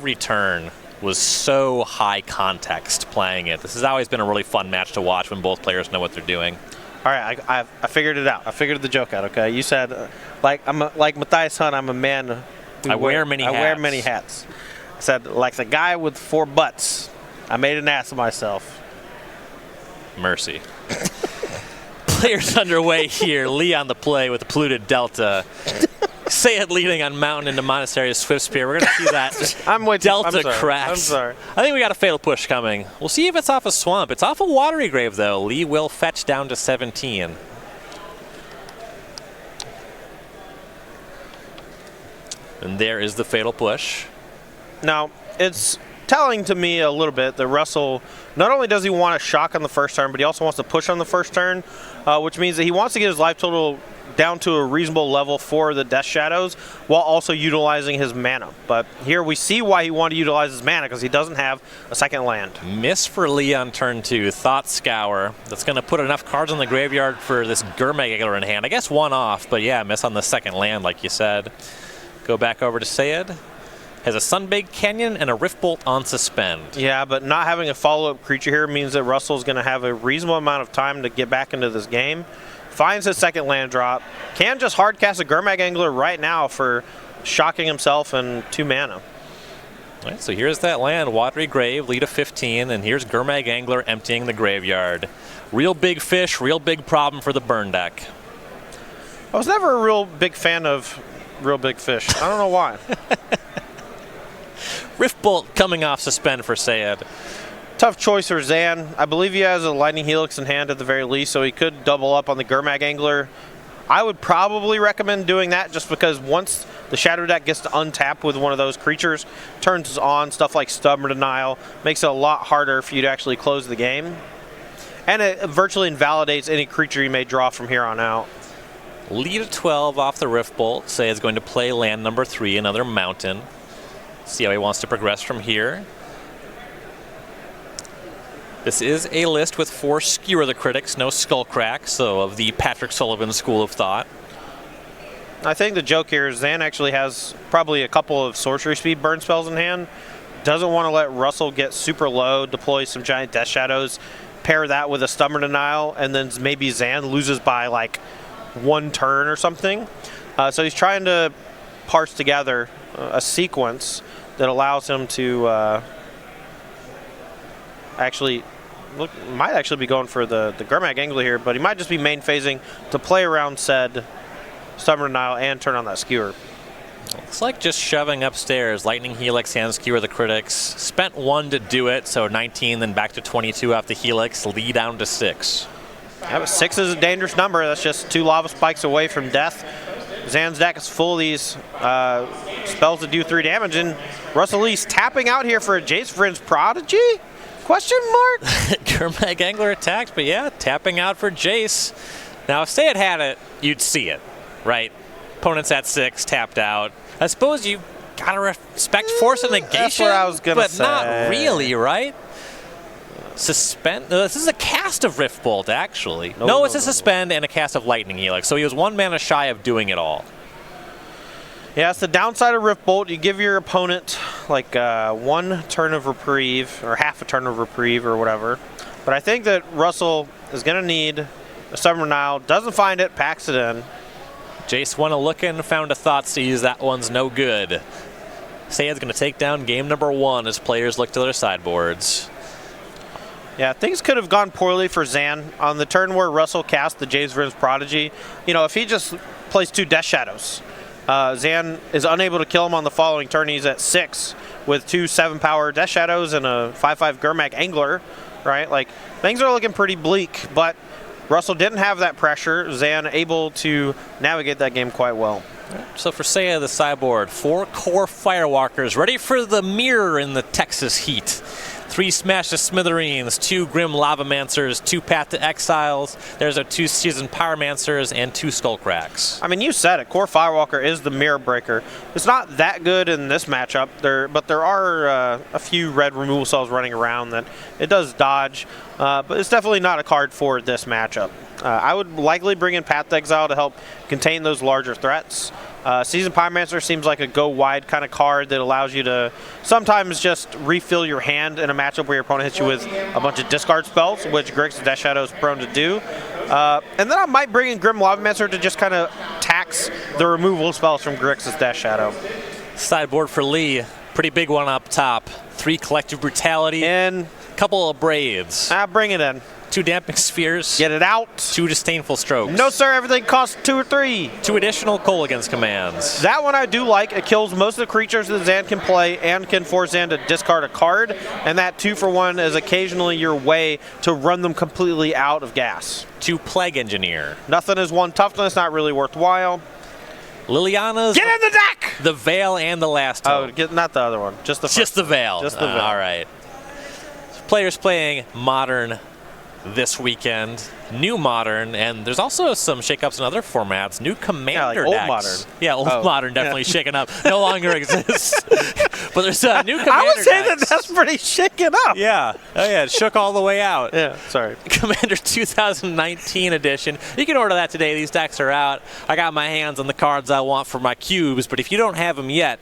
every turn was so high context playing it. This has always been a really fun match to watch when both players know what they're doing. All right, I figured it out. I figured the joke out, okay? You said, like Matthias Hunt, I'm a man who I wear many hats. I said, like the guy with 4 butts, I made an ass of myself. Mercy. Players underway here. Lee on the play with the polluted Delta. Syed leading on Mountain into Monastery Swift Spear. We're going to see that Delta cracks. I'm sorry. I think we got a Fatal Push coming. We'll see if it's off a Swamp. It's off a Watery Grave, though. Lee will fetch down to 17. And there is the Fatal Push. Now, it's telling to me a little bit that Russell, not only does he want a shock on the first turn, but he also wants to push on the first turn, which means that he wants to get his life total down to a reasonable level for the Death Shadows while also utilizing his mana. But here we see why he wanted to utilize his mana, because he doesn't have a second land. Miss for Lee on turn 2. Thought Scour. That's going to put enough cards in the graveyard for this Gurmag Angler in hand. I guess one off, but yeah, miss on the second land, like you said. Go back over to Syed. Has a Sunbaked Canyon and a Riftbolt on Suspend. Yeah, but not having a follow-up creature here means that Russell's going to have a reasonable amount of time to get back into this game. Finds his second land drop. Can just hard cast a Gurmag Angler right now for shocking himself and 2 mana. All right, so here's that land, Watery Grave, lead of 15, and here's Gurmag Angler emptying the graveyard. Real big fish, real big problem for the burn deck. I was never a real big fan of real big fish. I don't know why. Riftbolt coming off Suspend for Syed. Tough choice for Zan. I believe he has a Lightning Helix in hand at the very least, so he could double up on the Gurmag Angler. I would probably recommend doing that just because once the Shadow deck gets to untap with one of those creatures, turns on stuff like Stubborn Denial, makes it a lot harder for you to actually close the game. And it virtually invalidates any creature you may draw from here on out. Lead of 12 off the Riftbolt. Syed's going to play land number 3, another Mountain. See how he wants to progress from here. This is a list with 4 Skewer the Critics, no Skullcrack, so of the Patrick Sullivan school of thought. I think the joke here is Zan actually has probably a couple of Sorcery Speed burn spells in hand. Doesn't want to let Russell get super low, deploy some giant Death Shadows, pair that with a Stubborn Denial, and then maybe Zan loses by like 1 turn or something. So he's trying to parse together a sequence that allows him to might actually be going for the Gurmag Angler here, but he might just be main phasing to play around said Stubborn Denial and turn on that Skewer. Looks like just shoving upstairs. Lightning Helix and Skewer the Critics. Spent 1 to do it, so 19, then back to 22 off the Helix. Lead down to 6. Yeah, but 6 is a dangerous number. That's just 2 Lava Spikes away from death. Zan's deck is full of these spells that do 3 damage, and Russell Lee's tapping out here for a Jace Vryn's Prodigy? Question mark? Gurmag Angler attacked, but yeah, tapping out for Jace. Now, if Syed had it, you'd see it, right? Opponent's at 6, tapped out. I suppose you gotta respect Force of Negation, that's what I was gonna say. But not really, right? Suspend. This is a cast of Riftbolt, actually. No, it's a Suspend and a cast of Lightning Helix. So he was 1 mana shy of doing it all. Yeah, it's the downside of Riftbolt. You give your opponent like 1 turn of reprieve, or half a turn of reprieve, or whatever. But I think that Russell is going to need a Stubborn Denial. Doesn't find it, packs it in. Jace went a looking, found a Thought Seize. That one's no good. Syed's going to take down game number 1 as players look to their sideboards. Yeah, things could have gone poorly for Zan on the turn where Russell cast the Jace Vryn's Prodigy. You know, if he just plays 2 Death Shadows, Zan is unable to kill him on the following turn. He's at 6 with 2 7-power Death Shadows and a 5/5 Gurmag Angler, right? Like, things are looking pretty bleak, but Russell didn't have that pressure. Zan able to navigate that game quite well. So for Syed, the sideboard, 4 core Firewalkers, ready for the mirror in the Texas heat. 3 Smash to Smithereens, 2 Grim Lavamancers, 2 Path to Exiles. There's our 2 Seasoned Pyromancers and 2 Skullcracks. I mean, you said it. Core Firewalker is the mirror breaker. It's not that good in this matchup, but there are a few red removal cells running around that it does dodge, but it's definitely not a card for this matchup. I would likely bring in Path to Exile to help contain those larger threats. Seasoned Pyromancer seems like a go wide kind of card that allows you to sometimes just refill your hand in a matchup where your opponent hits you with a bunch of discard spells, which Grixis Death Shadow is prone to do. And then I might bring in Grim Lavamancer to just kind of tax the removal spells from Grixis Death Shadow. Sideboard for Lee, pretty big one up top. 3 Collective Brutality, And couple of Braids, bring it in. 2 Damping Spheres, Get it out. 2 Disdainful Strokes. No, sir. Everything costs 2 or 3. 2 additional Kolaghan's commands. That one I do like. It kills most of the creatures that Zan can play and can force Zan to discard a card. And that 2-for-1 is occasionally your way to run them completely out of gas. 2 Plague Engineer. Nothing is 1 toughness, not really worthwhile. Liliana's Get in the deck! the Veil and the Last Hope. Not the other one. Just the Just the Veil. Just the Veil. All right. Players playing Modern this weekend. New Modern, and there's also some shakeups in other formats. New Commander old decks. Modern. Yeah, old Modern definitely shaken up. No longer exists. But there's a new Commander I would say decks. that's pretty shaken up. Yeah. Oh, yeah. It shook all the way out. Yeah, sorry. Commander 2019 edition. You can order that today. These decks are out. I got my hands on the cards I want for my cubes, but if you don't have them yet,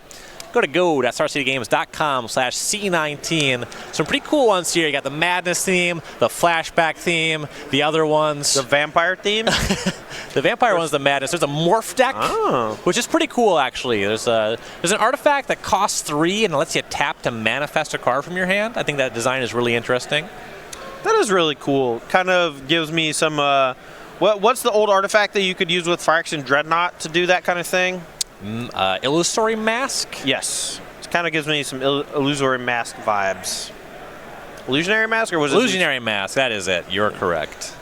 go to go.starcitygames.com/C19. Some pretty cool ones here. You got the Madness theme, the Flashback theme, the other ones. The vampire theme? The Vampire one's the Madness. There's a Morph deck, which is pretty cool, actually. There's an artifact that costs 3 and it lets you tap to manifest a card from your hand. I think that design is really interesting. That is really cool. Kind of gives me some... what's the old artifact that you could use with Fire Action Dreadnought to do that kind of thing? Illusory Mask? Yes. It kind of gives me some Illusory Mask vibes. Illusionary Mask, or was it? Illusionary Mask, that is it. You're correct.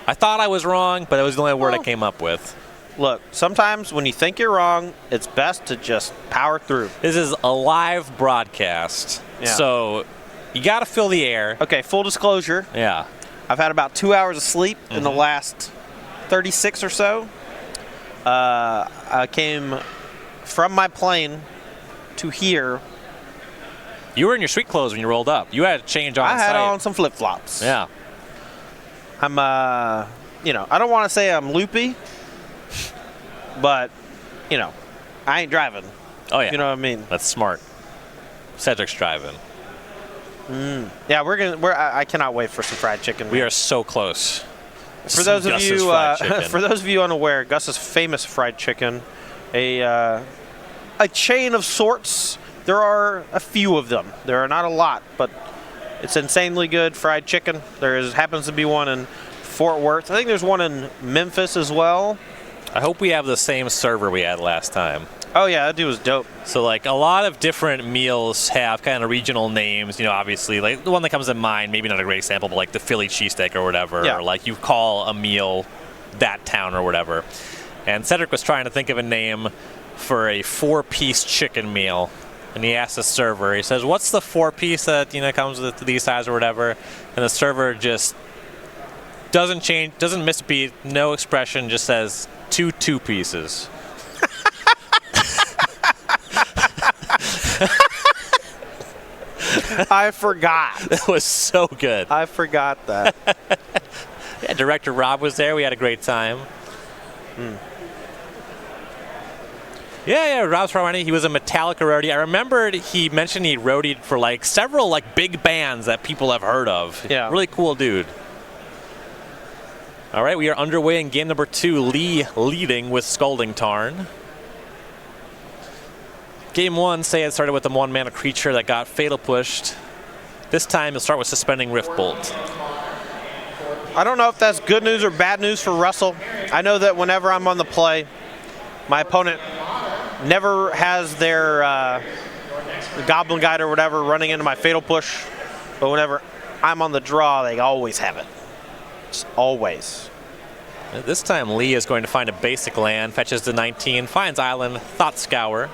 I thought I was wrong, but it was the only word I came up with. Look, sometimes when you think you're wrong, it's best to just power through. This is a live broadcast, so you got to fill the air. Okay, full disclosure. Yeah. I've had about 2 hours of sleep in the last 36 or so. I came from my plane to here. You were in your street clothes when you rolled up. You had to change on I had site. on some flip-flops. Yeah. I'm, I don't want to say I'm loopy, but, I ain't driving. Oh, yeah. You know what I mean? That's smart. Cedric's driving. Yeah, I cannot wait for some fried chicken. We are so close. For those of Gus's you, fried chicken. for those of you unaware, Gus's famous fried chicken, a chain of sorts. There are a few of them. There are not a lot, but it's insanely good fried chicken. Happens to be one in Fort Worth. I think there's one in Memphis as well. I hope we have the same server we had last time. Oh yeah, that dude was dope. So like a lot of different meals have kind of regional names, obviously. Like the one that comes to mind, maybe not a great example, but like the Philly cheesesteak or whatever. Yeah. Or like you call a meal that town or whatever. And Cedric was trying to think of a name for a 4-piece chicken meal. And he asked the server, he says, what's the 4-piece that, comes with these size or whatever? And the server just doesn't change, doesn't miss a beat, no expression, just says 2 2-pieces. I forgot. That was so good. I forgot that. Yeah, Director Rob was there. We had a great time. Yeah, Rob's probably, he was a Metallica roadie. I remembered he mentioned he roadied for several big bands that people have heard of. Yeah. Really cool dude. All right, we are underway in game number 2. Lee leading with Scalding Tarn. Game 1, Syed started with the 1-mana creature that got Fatal Pushed. This time, he'll start with Suspending Rift Bolt. I don't know if that's good news or bad news for Russell. I know that whenever I'm on the play, my opponent never has their Goblin Guide or whatever running into my Fatal Push. But whenever I'm on the draw, they always have it. Just always. This time, Lee is going to find a basic land, fetches to 19, finds Island, Thought Scour.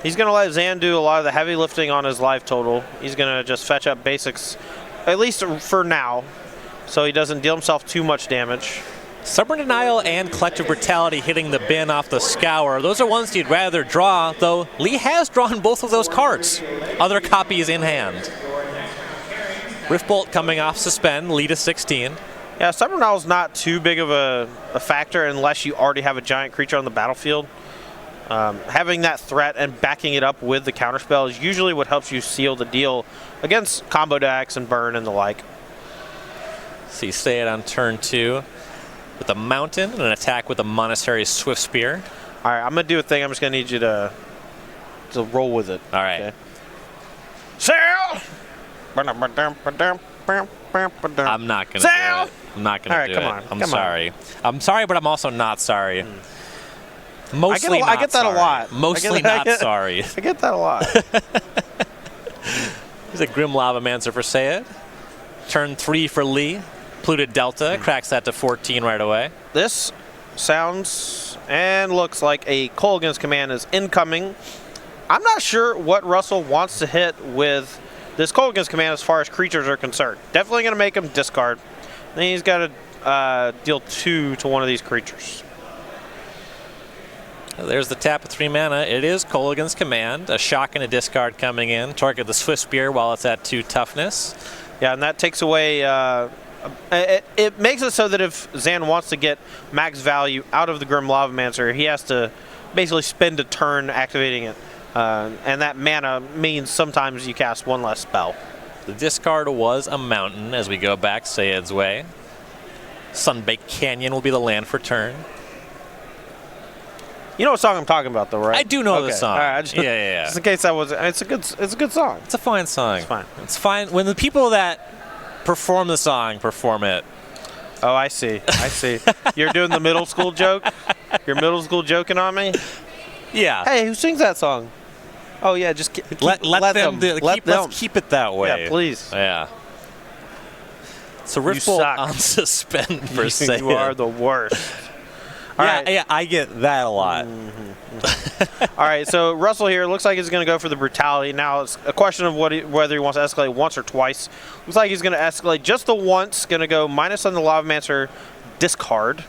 He's going to let Zan do a lot of the heavy lifting on his life total. He's going to just fetch up basics, at least for now, so he doesn't deal himself too much damage. Stubborn Denial and Collective Brutality hitting the bin off the Scour. Those are ones he'd rather draw, though Lee has drawn both of those cards. Other copies in hand. Riftbolt coming off Suspend, Lee to 16. Yeah, Stubborn Denial's not too big of a factor unless you already have a giant creature on the battlefield. Having that threat and backing it up with the counterspell is usually what helps you seal the deal against combo decks and burn and the like. See Syed on turn 2 with a mountain and an attack with a Monastery Swift Spear. All right, I'm going to do a thing. I'm just going to need you to roll with it. All right. Okay. Sail! I'm not going to do it. I'm not going to do it. I'm sorry. I'm sorry, but I'm also not sorry. Mostly I get that sorry. a lot. Mostly not sorry. I get that a lot. There's a Grim Lavamancer for Syed. Turn 3 for Lee. Pluted Delta. Cracks that to 14 right away. This sounds and looks like a Kolaghan's Command is incoming. I'm not sure what Russell wants to hit with this Kolaghan's Command as far as creatures are concerned. Definitely going to make him discard. Then he's got to deal 2 to one of these creatures. There's the tap of 3 mana. It is Kolaghan's Command. A shock and a discard coming in. Target the Swift Spear while it's at 2 toughness. Yeah, and that takes away... it makes it so that if Zan wants to get max value out of the Grim Lavamancer, he has to basically spend a turn activating it. And that mana means sometimes you cast 1 less spell. The discard was a mountain as we go back Syed's way. Sunbaked Canyon will be the land for turn. You know what song I'm talking about, though, right? I do know the song. All right, yeah. Just in case that was, it's a good song. It's a fine song. It's fine. It's fine when the people that perform the song perform it. Oh, I see. You're doing the middle school joke. You're middle school joking on me. Yeah. Hey, who sings that song? Oh yeah, just let them. Let's keep it that way. Yeah, please. Yeah. So Riftbolt on suspend for Syed. You are the worst. All right. Yeah, I get that a lot. All right, so Russell here looks like he's going to go for the brutality. Now it's a question of whether he wants to escalate once or twice. Looks like he's going to escalate just the once. Going to go minus on the Lavamancer, discard.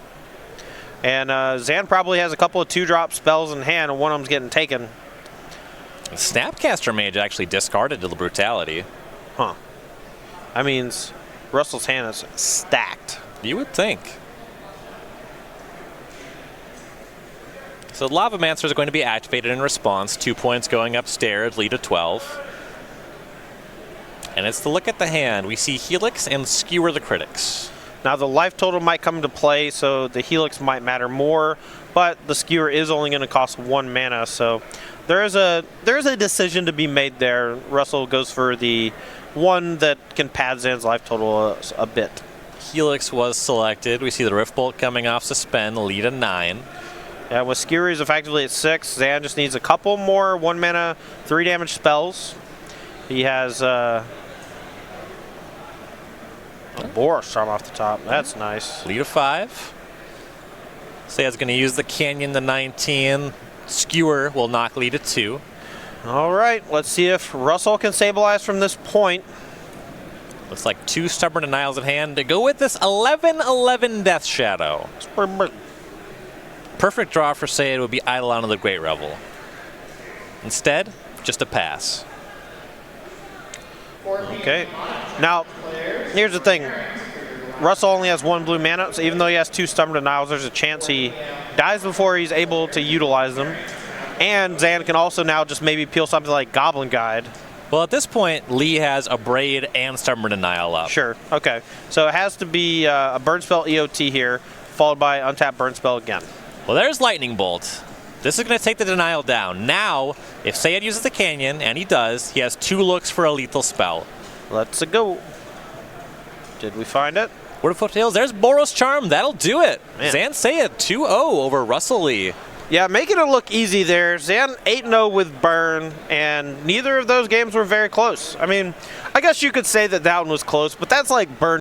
And Zan probably has a couple of 2-drop spells in hand, and one of them's getting taken. Snapcaster Mage actually discarded to the brutality. Huh. That means Russell's hand is stacked. You would think. So Lavamancers are going to be activated in response. 2 points going upstairs, lead to 12. And it's the look at the hand. We see Helix and Skewer the Critics. Now the life total might come into play, so the Helix might matter more, but the Skewer is only going to cost 1 mana, so there is a decision to be made there. Russell goes for the one that can pad Zan's life total a bit. Helix was selected. We see the Riftbolt coming off suspend, lead to 9. Yeah, with Skewer is effectively at 6. Zan just needs a couple more 1 mana, 3 damage spells. He has a Boros Charm off the top. That's nice. Lead to 5. Sayed's going to use the Canyon to 19. Skewer will knock lead to 2. All right, let's see if Russell can stabilize from this point. Looks like 2 Stubborn Denials at hand to go with this 11-11 Death Shadow. Perfect draw for Syed would be Eidolon of the Great Revel. Instead, just a pass. Okay. Now, here's the thing. Russell only has 1 blue mana, so even though he has 2 Stubborn Denials, there's a chance he dies before he's able to utilize them. And Zan can also now just maybe peel something like Goblin Guide. Well, at this point, Lee has a Braid and Stubborn Denial up. Sure. Okay. So it has to be a Burn Spell EOT here, followed by Untap Burn Spell again. Well, there's Lightning Bolt. This is going to take the denial down. Now, if Syed uses the Canyon, and he does, he has 2 looks for a lethal spell. Let's go. Did we find it? Word of Foothills, there's Boros Charm. That'll do it. Man. Zan Syed 2-0 over Russell Lee. Yeah, making it look easy there. Zan 8-0 with Burn, and neither of those games were very close. I mean, I guess you could say that one was close, but that's like Burn